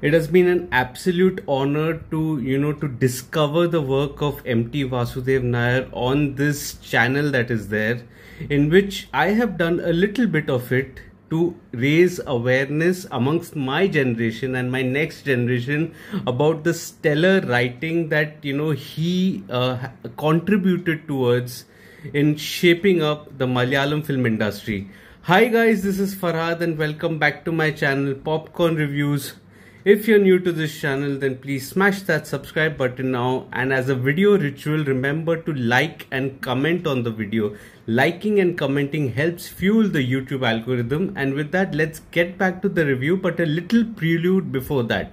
It has been an absolute honor to discover the work of MT Vasudevan Nair on this channel that is there, in which I have done a little bit of it to raise awareness amongst my generation and my next generation about the stellar writing that he contributed towards in shaping up the Malayalam film industry. Hi guys, this is Farhad and welcome back to my channel Popcorn Reviews. If you're new to this channel, then please smash that subscribe button now, and as a video ritual, remember to like and comment on the video. Liking and commenting helps fuel the YouTube algorithm, and with that, let's get back to the review, but a little prelude before that.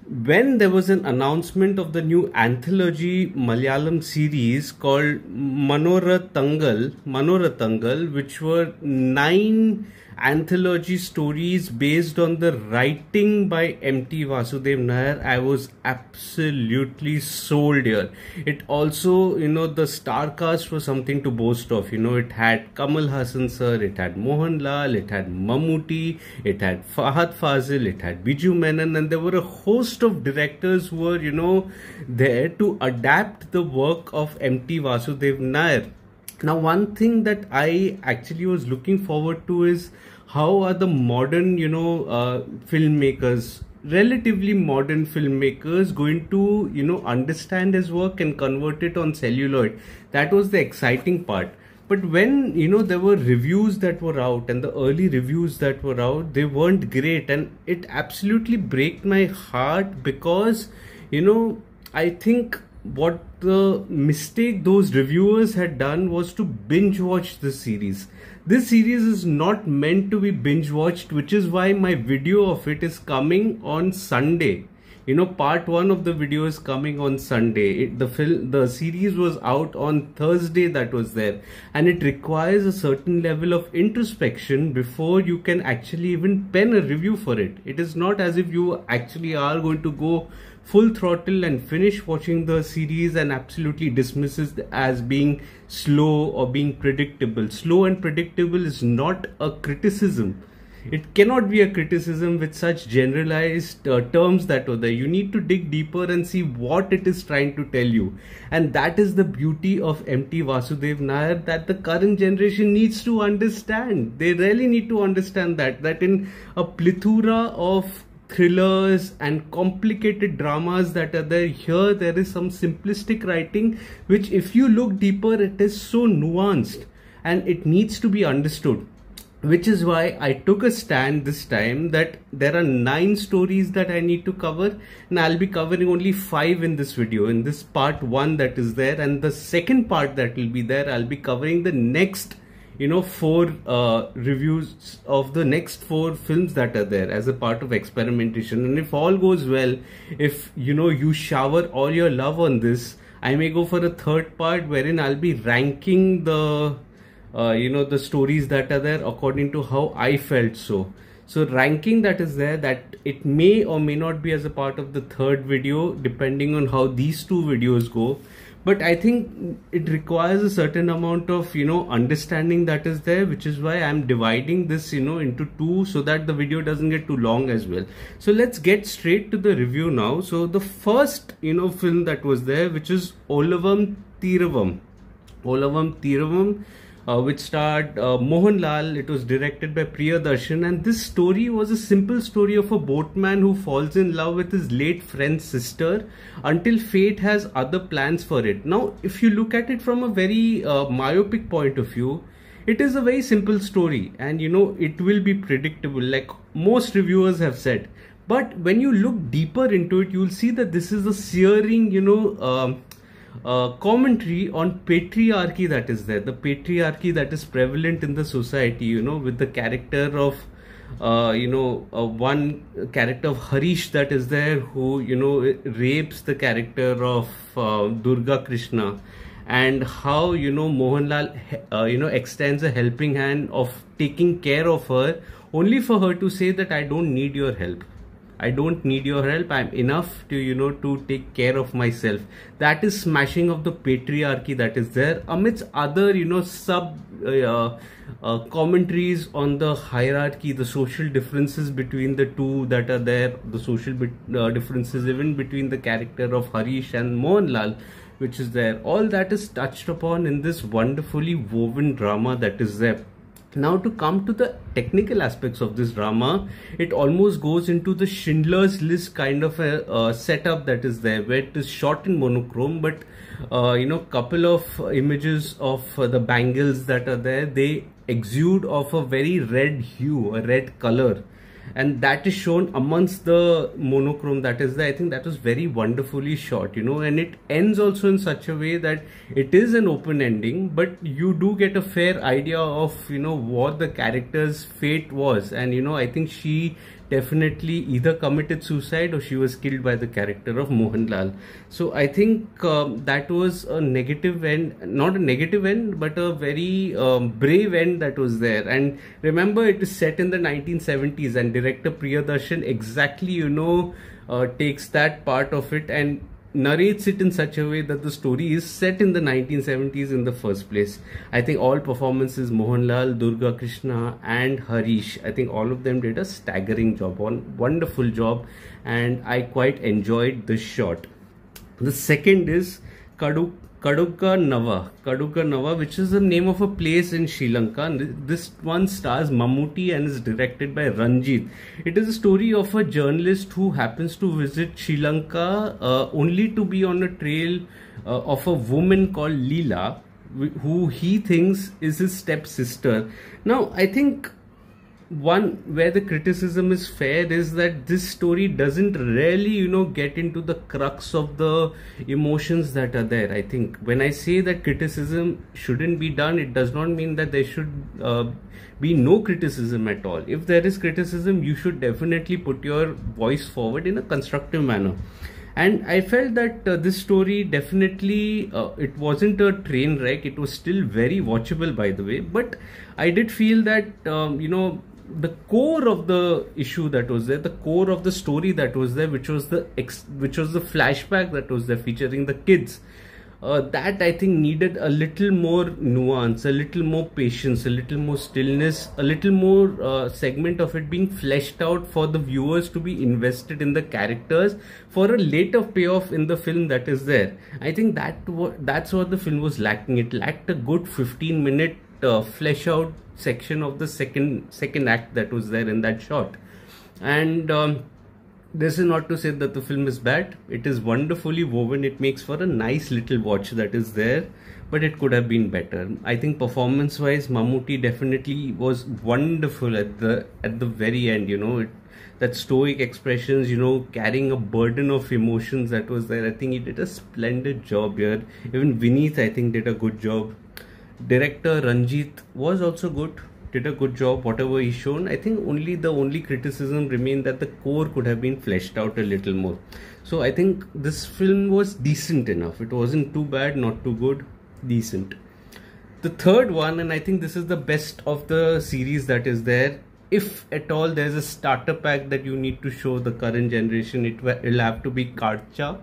When there was an announcement of the new Anthology Malayalam series called Manorathangal, which were 9 anthology stories based on the writing by MT Vasudevan Nair, I was absolutely sold here. It also, the star cast was something to boast of. It had Kamal Hassan sir, it had Mohanlal, it had Mammootty, it had Farhad Fazil, it had Biju Menon, and there were a host of directors who were, there to adapt the work of MT Vasudevan Nair. Now, one thing that I actually was looking forward to is how are the modern, filmmakers, relatively modern filmmakers, going to, understand his work and convert it on celluloid. That was the exciting part. But when, there were reviews that were out, and the early reviews that were out, they weren't great. And it absolutely broke my heart because, I think what the mistake those reviewers had done was to binge watch this series. This series is not meant to be binge watched, which is why my video of it is coming on Sunday. Part 1 of the video is coming on Sunday. The series was out on Thursday, that was there, and it requires a certain level of introspection before you can actually even pen a review for it. It is not as if you actually are going to go full throttle and finish watching the series and absolutely dismisses it as being slow or being predictable. Slow and predictable is not a criticism. It cannot be a criticism with such generalized terms that are there. You need to dig deeper and see what it is trying to tell you. And that is the beauty of MT Vasudevan Nair that the current generation needs to understand. They really need to understand that in a plethora of thrillers and complicated dramas that are there, here there is some simplistic writing which, if you look deeper, it is so nuanced and it needs to be understood. Which is why I took a stand this time that there are 9 stories that I need to cover, and I'll be covering only 5 in this video, in this part 1 that is there, and the second part that will be there, I'll be covering the next 4 reviews of the next 4 films that are there as a part of experimentation. And if all goes well, if you shower all your love on this, I may go for a third part wherein I'll be ranking the the stories that are there according to how I felt. So ranking that is there, that it may or may not be as a part of the third video depending on how these 2 videos go. But I think it requires a certain amount of understanding that is there, which is why I'm dividing this into 2 so that the video doesn't get too long as well. So let's get straight to the review now. So the first film that was there, which is Olavam Thiravam, which starred Mohanlal. It was directed by Priyadarshan, and this story was a simple story of a boatman who falls in love with his late friend's sister until fate has other plans for it. Now, if you look at it from a very myopic point of view, it is a very simple story, and it will be predictable like most reviewers have said. But when you look deeper into it, you'll see that this is a searing commentary on patriarchy that is there, the patriarchy that is prevalent in the society, with the character of one character of Harish that is there, who rapes the character of Durga Krishna, and how Mohanlal extends a helping hand of taking care of her, only for her to say that I don't need your help. I don't need your help. I'm enough to, to take care of myself. That is smashing of the patriarchy that is there amidst other, sub commentaries on the hierarchy, the social differences between the two that are there, the social differences even between the character of Harish and Mohanlal, which is there. All that is touched upon in this wonderfully woven drama that is there. Now, to come to the technical aspects of this drama, it almost goes into the Schindler's List kind of a setup that is there, where it is shot in monochrome, but couple of images of the bangles that are there, they exude of a very red hue, a red color, and that is shown amongst the monochrome that is there. I think that was very wonderfully shot, and it ends also in such a way that it is an open ending, but you do get a fair idea of what the character's fate was. And I think she definitely either committed suicide or she was killed by the character of Mohanlal. So I think that was a negative end, not a negative end, but a very brave end that was there. And remember, it is set in the 1970s, and director Priyadarshan exactly takes that part of it and narrates it in such a way that the story is set in the 1970s in the first place. I think all performances, Mohanlal, Durga Krishna and Harish, I think all of them did a staggering job, wonderful job, and I quite enjoyed this shot. The second is Kadugga Nava, which is the name of a place in Sri Lanka. This one stars Mammootty and is directed by Ranjit. It is a story of a journalist who happens to visit Sri Lanka only to be on a trail of a woman called Leela, who he thinks is his stepsister. Now, I think one where the criticism is fair is that this story doesn't really get into the crux of the emotions that are there. I think when I say that criticism shouldn't be done, it does not mean that there should be no criticism at all. If there is criticism, you should definitely put your voice forward in a constructive manner. And I felt that this story definitely, it wasn't a train wreck. It was still very watchable, by the way. But I did feel that, the core of the issue that was there, the core of the story that was there, which was the flashback that was there featuring the kids, that I think needed a little more nuance, a little more patience, a little more stillness, a little more segment of it being fleshed out for the viewers to be invested in the characters for a later payoff in the film that is there. I think that's what the film was lacking. It lacked a good 15-minute flesh out section of the second act that was there in that shot. And this is not to say that the film is bad. It is wonderfully woven. It makes for a nice little watch that is there, but it could have been better. I think performance wise, Mammootty definitely was wonderful at the very end. That stoic expressions, carrying a burden of emotions that was there. I think he did a splendid job here. Even Vineet, I think, did a good job. Director Ranjit was also good, did a good job, whatever he's shown. I think the only criticism remained that the core could have been fleshed out a little more. So I think this film was decent enough. It wasn't too bad, not too good, decent. The third one, and I think this is the best of the series that is there. If at all there's a starter pack that you need to show the current generation, it'll have to be Kadcha,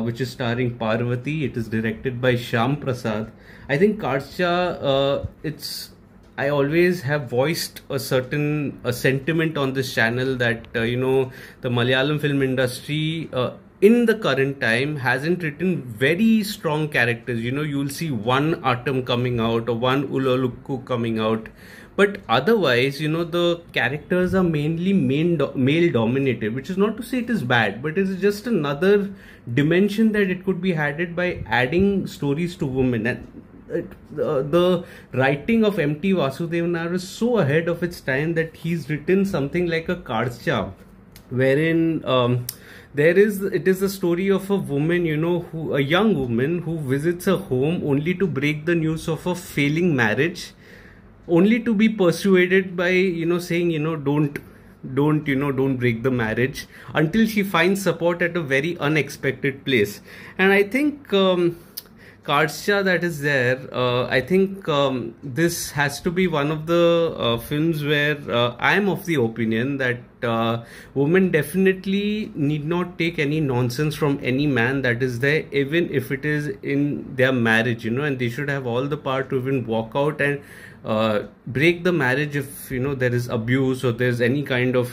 which is starring Parvati. It is directed by Shyam Prasad. I think Kadcha, I always have voiced a sentiment on this channel that the Malayalam film industry in the current time hasn't written very strong characters. You'll see one Atam coming out or one Ulalukku coming out, but otherwise the characters are mainly male dominated, which is not to say it is bad, but it is just another dimension that it could be added by adding stories to women. And the writing of M.T. Vasudevan Nair is so ahead of its time that he's written something like a Kadcha, wherein it is a story of a woman, a young woman who visits a home only to break the news of a failing marriage, only to be persuaded by saying don't break the marriage, until she finds support at a very unexpected place. And I think Karsha that is there, I think this has to be one of the films where I am of the opinion that women definitely need not take any nonsense from any man that is there, even if it is in their marriage, and they should have all the power to even walk out and break the marriage if, there is abuse or there's any kind of,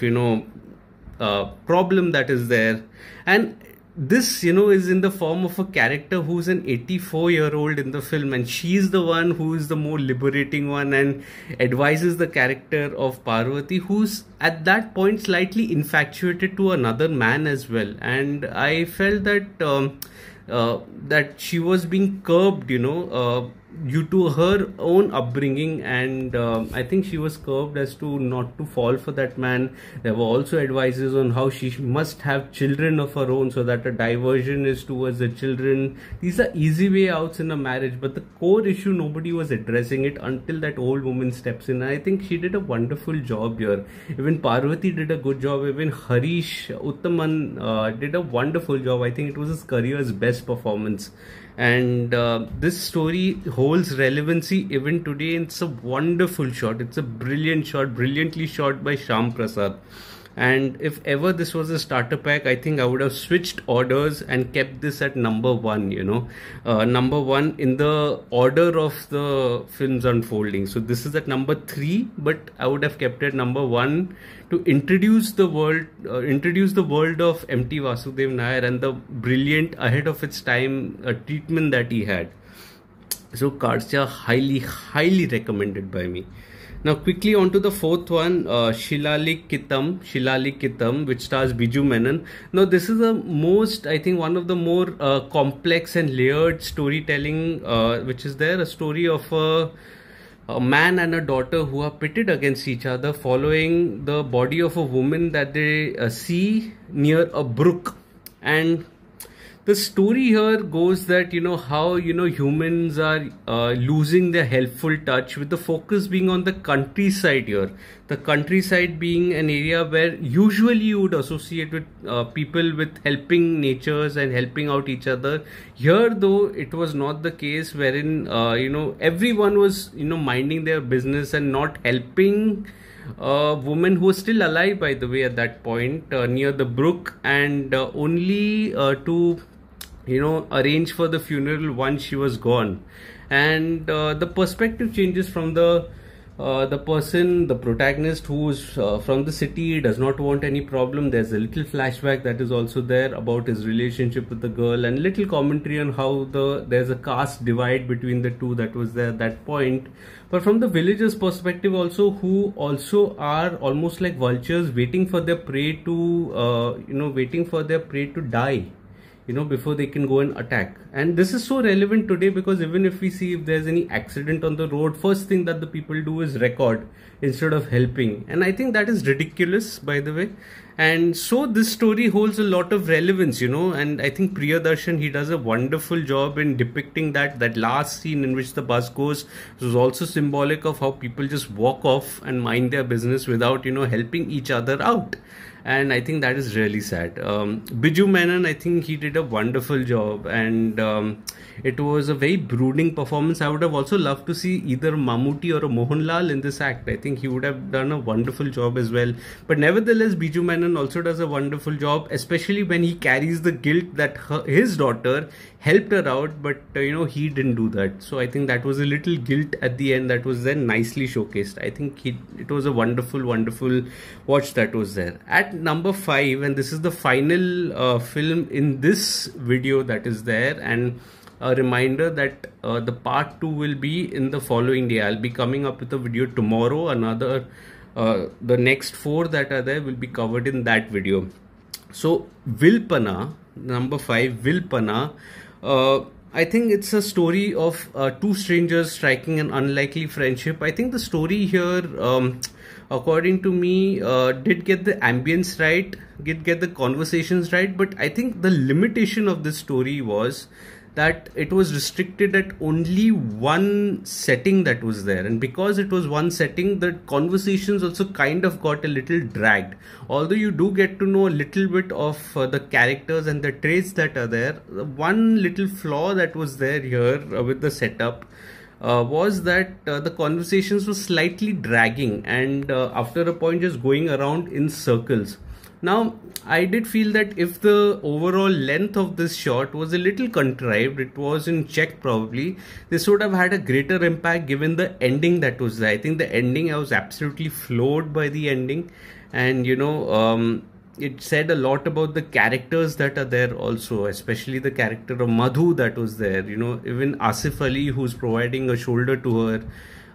problem that is there. And this, is in the form of a character who's an 84-year-old in the film, and she's the one who is the more liberating one and advises the character of Parvati, who's at that point slightly infatuated to another man as well. And I felt that that she was being curbed, due to her own upbringing, and I think she was curbed as to not to fall for that man. There were also advices on how she must have children of her own so that a diversion is towards the children. These are easy way outs in a marriage, but the core issue, nobody was addressing it until that old woman steps in. And I think she did a wonderful job here. Even Parvati did a good job. Even Harish Uttaman did a wonderful job. I think it was his career's best performance. And this story holds relevancy even today. It's a wonderful shot. It's a brilliant shot, brilliantly shot by Shyam Prasad. And if ever this was a starter pack, I think I would have switched orders and kept this at number one, number one in the order of the film's unfolding. So this is at number 3, but I would have kept it number 1 to introduce the world of M.T. Vasudevan Nair and the brilliant, ahead of its time treatment that he had. So Karsha, highly, highly recommended by me. Now quickly on to the 4th one, Shilalik Kitam, which stars Biju Menon. Now this is I think one of the more complex and layered storytelling which is there. A story of a man and a daughter who are pitted against each other following the body of a woman that they see near a brook. And the story here goes that, how, humans are losing their helpful touch, with the focus being on the countryside here. The countryside being an area where usually you would associate with people with helping natures and helping out each other. Here, though, it was not the case, wherein, everyone was, minding their business and not helping a woman who was still alive, by the way, at that point, near the brook, and only to arrange for the funeral once she was gone. And the perspective changes from the protagonist, who's from the city, does not want any problem. There's a little flashback that is also there about his relationship with the girl, and little commentary on how there's a caste divide between the two that was there at that point. But from the villagers' perspective also, who also are almost like vultures, waiting for their prey to die, before they can go and attack. And this is so relevant today, because even if we see if there's any accident on the road, first thing that the people do is record instead of helping. And I think that is ridiculous, by the way. And so this story holds a lot of relevance, and I think Priyadarshan, he does a wonderful job in depicting that last scene in which the bus goes. It was also symbolic of how people just walk off and mind their business without, helping each other out. And I think that is really sad. Biju Menon, I think he did a wonderful job, and it was a very brooding performance. I would have also loved to see either Mammootty or a Mohanlal in this act. I think he would have done a wonderful job as well. But nevertheless, Biju Menon also does a wonderful job, especially when he carries the guilt that his daughter helped her out, but he didn't do that. So I think that was a little guilt at the end that was then nicely showcased. I think it was a wonderful watch that was there. At number 5, and this is the final film in this video that is there, and a reminder that the part 2 will be in the following day. I'll be coming up with a video tomorrow. The next 4 that are there will be covered in that video. So Vilpana, number 5, Vilpana, I think it's a story of 2 strangers striking an unlikely friendship. I think the story here, according to me, did get the ambience right, did get the conversations right, but I think the limitation of this story was that it was restricted at only one setting that was there, and because it was one setting, the conversations also kind of got a little dragged. Although you do get to know a little bit of the characters and the traits that are there, one little flaw that was there here with the setup was that the conversations were slightly dragging, and after a point just going around in circles. Now, I did feel that if the overall length of this shot was a little contrived, it was in check probably, this would have had a greater impact given the ending that was there. I think the ending, I was absolutely floored by the ending, and it said a lot about the characters that are there also, especially the character of Madhu that was there. Even Asif Ali, who's providing a shoulder to her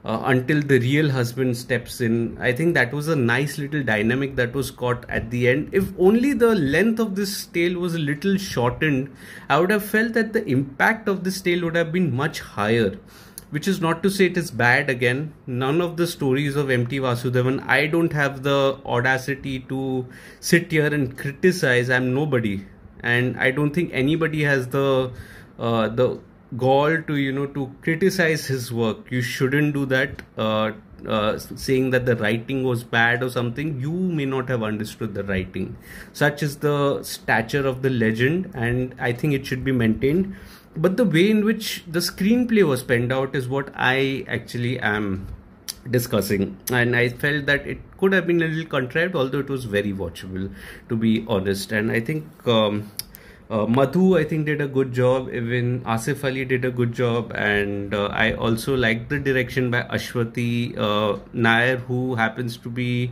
until the real husband steps in. I think that was a nice little dynamic that was caught at the end. If only the length of this tale was a little shortened, I would have felt that the impact of this tale would have been much higher. Which is not to say it is bad. Again, none of the stories of M.T. Vasudevan, I don't have the audacity to sit here and criticize. I'm nobody, and I don't think anybody has the gall to to criticize his work. You shouldn't do that. Saying that the writing was bad or something, you may not have understood the writing. Such is the stature of the legend, and I think it should be maintained. But the way in which the screenplay was penned out is what I actually am discussing, and I felt that it could have been a little contrived, although it was very watchable, to be honest. And I think Madhu, I think, did a good job. Even Asif Ali did a good job, and I also liked the direction by Ashwati Nair, who happens to be,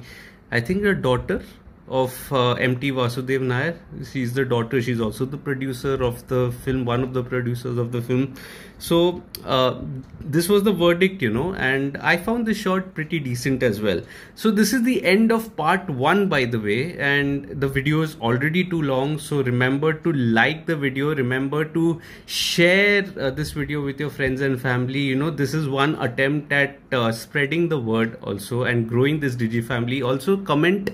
I think, a daughter of M.T. Vasudevan Nair. She's the daughter. She's also the producer of the film, one of the producers of the film. So this was the verdict, and I found this shot pretty decent as well. So this is the end of part 1, by the way, and the video is already too long. So remember to like the video. Remember to share this video with your friends and family. This is one attempt at spreading the word also and growing this Digi family. Also comment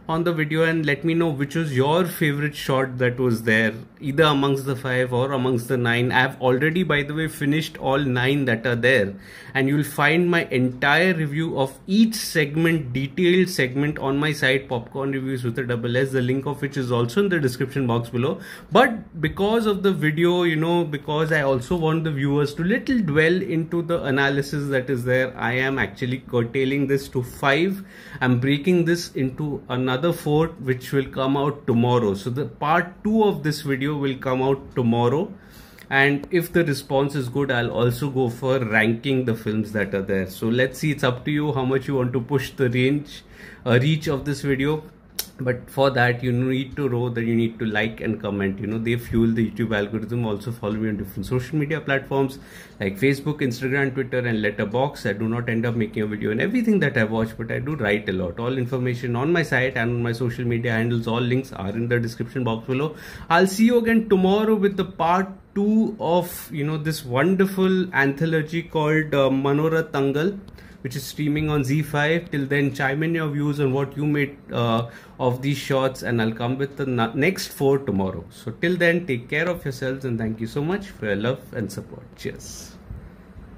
on the video and let me know which was your favorite shot that was there, either amongst the 5 or amongst the 9. I have already, by the way, finished all 9 that are there, and you'll find my entire review of each segment, detailed segment, on my site, Popcorn Reviews with a double S, the link of which is also in the description box below. But because of the video, because I also want the viewers to little dwell into the analysis that is there, I am actually curtailing this to 5. I'm breaking this into another 4, which will come out tomorrow. So the part 2 of this video will come out tomorrow, and if the response is good, I'll also go for ranking the films that are there. So let's see, it's up to you how much you want to push the reach of this video. But for that, you need to know that you need to like and comment. They fuel the YouTube algorithm. Also follow me on different social media platforms like Facebook, Instagram, Twitter, and Letterboxd. I do not end up making a video on everything that I watch, but I do write a lot. All information on my site and on my social media handles, all links are in the description box below. I'll see you again tomorrow with the part 2 of this wonderful anthology called Manorathangal, which is streaming on Z5. Till then, chime in your views on what you made of these shots, and I'll come with the next 4 tomorrow. So till then, take care of yourselves, and thank you so much for your love and support. Cheers.